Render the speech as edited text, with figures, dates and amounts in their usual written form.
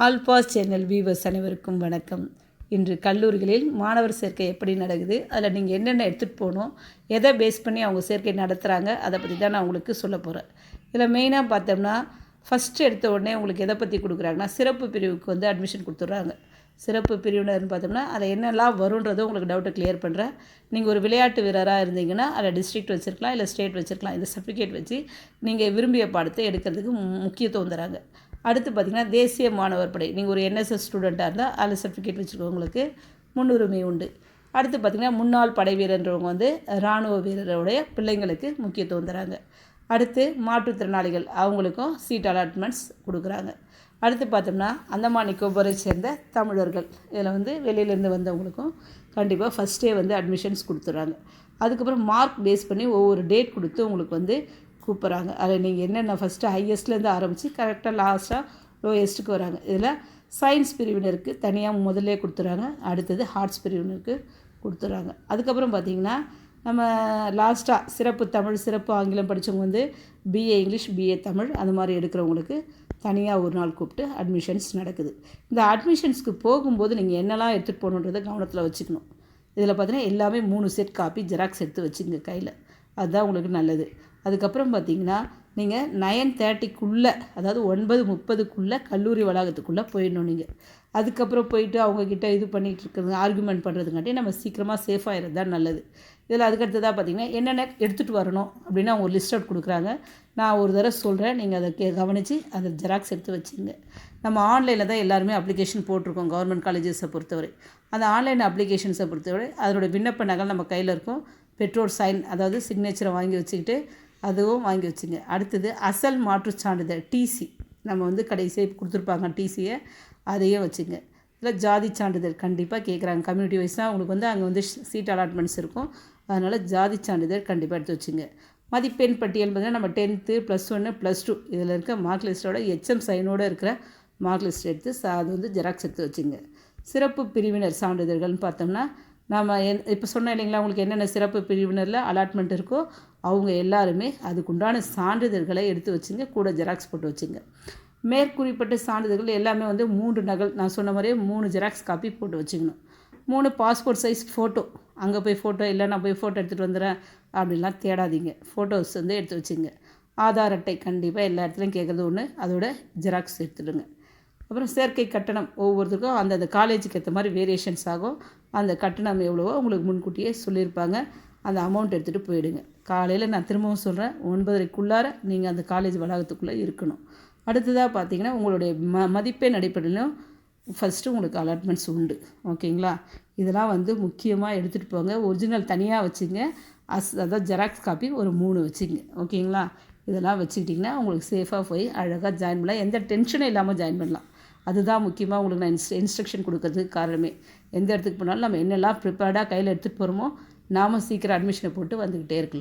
Alphas channel viewers அனைவருக்கும் வணக்கம். இன்று கல்லூரிகளில் மாணவர் சேர்க்கை எப்படி நடக்குது, அதில் நீங்கள் என்னென்ன எடுத்துகிட்டு போகணும், எதை பேஸ் பண்ணி அவங்க சேர்க்கை நடத்துகிறாங்க, அதை பற்றி தான் நான் உங்களுக்கு சொல்ல போகிறேன். இதில் மெயினாக பார்த்தோம்னா ஃபஸ்ட்டு எடுத்த உடனே உங்களுக்கு எதை பற்றி கொடுக்குறாங்கன்னா சிறப்பு பிரிவுக்கு வந்து அட்மிஷன் கொடுத்துட்றாங்க. சிறப்பு பிரிவினர்னு பார்த்தோம்னா அதை என்னெல்லாம் வருன்றதும் உங்களுக்கு டவுட்டை கிளியர் பண்ணுறேன். நீங்கள் ஒரு விளையாட்டு வீரராக இருந்தீங்கன்னா அதில் டிஸ்ட்ரிக்ட் வச்சுருக்கலாம், இல்லை ஸ்டேட் வச்சுருக்கலாம். இந்த சர்டிஃபிகேட் வச்சு நீங்கள் விரும்பிய பாடத்தை எடுக்கிறதுக்கு முக்கியத்துவம் தராங்க. அடுத்து பார்த்திங்கன்னா தேசிய மாணவர் படை, நீங்கள் ஒரு என்எஸ்எஸ் ஸ்டூடெண்ட்டாக இருந்தால் அதில் சர்டிஃபிகேட் வச்சுருக்கவங்களுக்கு முன்னுரிமை உண்டு. அடுத்து பார்த்திங்கன்னா முன்னாள் படை வீரன்றவங்க வந்து இராணுவ வீரருடைய பிள்ளைங்களுக்கு முக்கியத்துவம் தராங்க. அடுத்து மாற்றுத்திறனாளிகள் அவங்களுக்கும் சீட் அலாட்மெண்ட்ஸ் கொடுக்குறாங்க. அடுத்து பார்த்தோம்னா அந்தமான் நிக்கோபரை சேர்ந்த தமிழர்கள், இதில் வந்து வெளியிலேருந்து வந்தவங்களுக்கும் கண்டிப்பாக ஃபஸ்ட்டே வந்து அட்மிஷன்ஸ் கொடுத்துட்றாங்க. அதுக்கப்புறம் மார்க் பேஸ் பண்ணி ஒவ்வொரு டேட் கொடுத்து உங்களுக்கு வந்து கூப்பிட்றாங்க. அதில் நீங்கள் என்னென்ன ஃபஸ்ட்டு ஹையஸ்ட்லேருந்து ஆரம்பித்து கரெக்டாக லாஸ்ட்டாக லோயஸ்ட்டுக்கு வராங்க. இதில் சயின்ஸ் பிரிவினருக்கு தனியாக முதல்லே கொடுத்துட்றாங்க. அடுத்தது ஆர்ட்ஸ் பிரிவினருக்கு கொடுத்துட்றாங்க. அதுக்கப்புறம் பார்த்திங்கன்னா நம்ம லாஸ்ட்டாக சிறப்பு தமிழ், சிறப்பு ஆங்கிலம் படித்தவங்க வந்து பிஏ இங்கிலீஷ், பிஏ தமிழ் அந்த மாதிரி எடுக்கிறவங்களுக்கு தனியாக ஒரு நாள் கூப்பிட்டு அட்மிஷன்ஸ் நடக்குது. இந்த அட்மிஷன்ஸ்க்கு போகும்போது நீங்கள் என்னெல்லாம் எடுத்துகிட்டு போகணுன்றதை கவனத்தில் வச்சுக்கணும். இதில் பார்த்தீங்கன்னா எல்லாமே 3 செட் காப்பி ஜெராக்ஸ் எடுத்து வச்சுங்க கையில், அதுதான் உங்களுக்கு நல்லது. அதுக்கப்புறம் பார்த்திங்கன்னா நீங்கள் 9:30க்குள்ளே, அதாவது 9:30க்குள்ளே கல்லூரி வளாகத்துக்குள்ளே போயிடணும். நீங்கள் அதுக்கப்புறம் போயிட்டு அவங்கக்கிட்ட இது பண்ணிகிட்டு இருக்கிறது ஆர்குமெண்ட் பண்ணுறதுங்காட்டி நம்ம சீக்கிரமாக சேஃபாகிறது தான் நல்லது. இதில் அதுக்கடுத்ததாக பார்த்திங்கன்னா என்னென்ன எடுத்துகிட்டு வரணும் அப்படின்னு அவங்க ஒரு லிஸ்ட் அவுட் கொடுக்குறாங்க. நான் ஒரு தடவை சொல்கிறேன், நீங்கள் அதை கவனித்து அதை ஜெராக்ஸ் எடுத்து வச்சுங்க. நம்ம ஆன்லைனில் தான் எல்லாருமே அப்ளிகேஷன் போட்டிருக்கோம் கவர்மெண்ட் காலேஜஸை பொறுத்தவரை. அந்த ஆன்லைன் அப்ளிகேஷன்ஸை பொறுத்தவரை அதனோட விண்ணப்ப நகல் நம்ம கையில் இருக்கும். பெற்றோர் சைன், அதாவது சிக்னேச்சரை வாங்கி வச்சுக்கிட்டு அதுவும் வாங்கி வச்சுங்க. அடுத்தது அசல் மாற்றுச் சான்றிதழ் டிசி, நம்ம வந்து கடைசியாக கொடுத்துருப்பாங்க டிசியை, அதையும் வச்சுங்க. இதில் ஜாதி சான்றிதழ் கண்டிப்பாக கேட்குறாங்க. கம்யூனிட்டி வைஸ்னால் உங்களுக்கு வந்து அங்கே வந்து சீட் அலாட்மெண்ட்ஸ் இருக்கும். அதனால் ஜாதி சான்றிதழ் கண்டிப்பாக எடுத்து வச்சுங்க. மதிப்பெண் பட்டியல் பார்த்திங்கன்னா நம்ம 10th +1 +2 இதில் இருக்க மார்க் லிஸ்ட்டோட எச்எம் சைனோடு இருக்கிற மார்க் லிஸ்ட் எடுத்து அது வந்து ஜெராக்ஸ் எடுத்து வச்சுங்க. சிறப்பு பிரிவினர் சான்றிதழ்கள்னு பார்த்தோம்னா நம்ம இப்போ சொன்னேன் இல்லைங்களா, உங்களுக்கு என்னென்ன சிறப்பு பிரிவினரில் அலாட்மெண்ட் இருக்கோ அவங்க எல்லாருமே அதுக்குண்டான சான்றிதழ்களை எடுத்து வச்சுங்க, கூட ஜெராக்ஸ் போட்டு வச்சுங்க. மேற்குறிப்பிட்ட சான்றிதழ்கள் எல்லாமே வந்து 3 நகல், நான் சொன்ன மாதிரியே 3 ஜெராக்ஸ் காப்பி போட்டு வச்சுக்கணும். 3 பாஸ்போர்ட் சைஸ் ஃபோட்டோ, அங்கே போய் ஃபோட்டோ இல்லை நான் போய் ஃபோட்டோ எடுத்துகிட்டு வந்துடுறேன் அப்படின்லாம் தேடாதீங்க, ஃபோட்டோஸ் வந்து எடுத்து வச்சுங்க. ஆதார் அட்டை கண்டிப்பாக எல்லா இடத்துலையும் கேட்குறது ஒன்று, அதோட ஜெராக்ஸ் எடுத்துடுங்க. அப்புறம் சேர்க்கை கட்டணம் ஒவ்வொருத்தருக்கும் அந்தந்த காலேஜுக்கு ஏற்ற மாதிரி வேரியேஷன்ஸ் ஆகும். அந்த கட்டணம் எவ்வளவோ உங்களுக்கு முன்கூட்டியே சொல்லியிருப்பாங்க. அந்த அமௌண்ட் எடுத்துகிட்டு போயிடுங்க. காலையில் நான் திரும்பவும் சொல்கிறேன், 9:30க்குள்ளார நீங்கள் அந்த காலேஜ் வளாகத்துக்குள்ளே இருக்கணும். அடுத்ததாக பார்த்தீங்கன்னா உங்களுடைய மதிப்பெண் அடிப்படையிலும் ஃபஸ்ட்டு உங்களுக்கு அலாட்மெண்ட்ஸ் உண்டு. ஓகேங்களா? இதெல்லாம் வந்து முக்கியமாக எடுத்துகிட்டு போங்க. ஒரிஜினல் தனியாக வச்சுங்க, அதாவது ஜெராக்ஸ் காப்பி ஒரு 3 வச்சுங்க. ஓகேங்களா? இதெல்லாம் வச்சுக்கிட்டிங்கன்னா உங்களுக்கு சேஃபாக போய் அழகாக ஜாயின் பண்ணலாம். எந்த டென்ஷனும் இல்லாமல் ஜாயின் பண்ணலாம். அதுதான் முக்கியமாக உங்களுக்கு நான் இன்ஸ்ட்ரக்ஷன் கொடுக்கறதுக்கு காரணமே. எந்த இடத்துக்கு போனாலும் நம்ம என்னெல்லாம் ப்ரிப்பேர்டாக கையில் எடுத்துகிட்டு போகிறோமோ நாம் சீக்கிரம் அட்மிஷனை போட்டு வந்துக்கிட்டே இருக்கலாம்.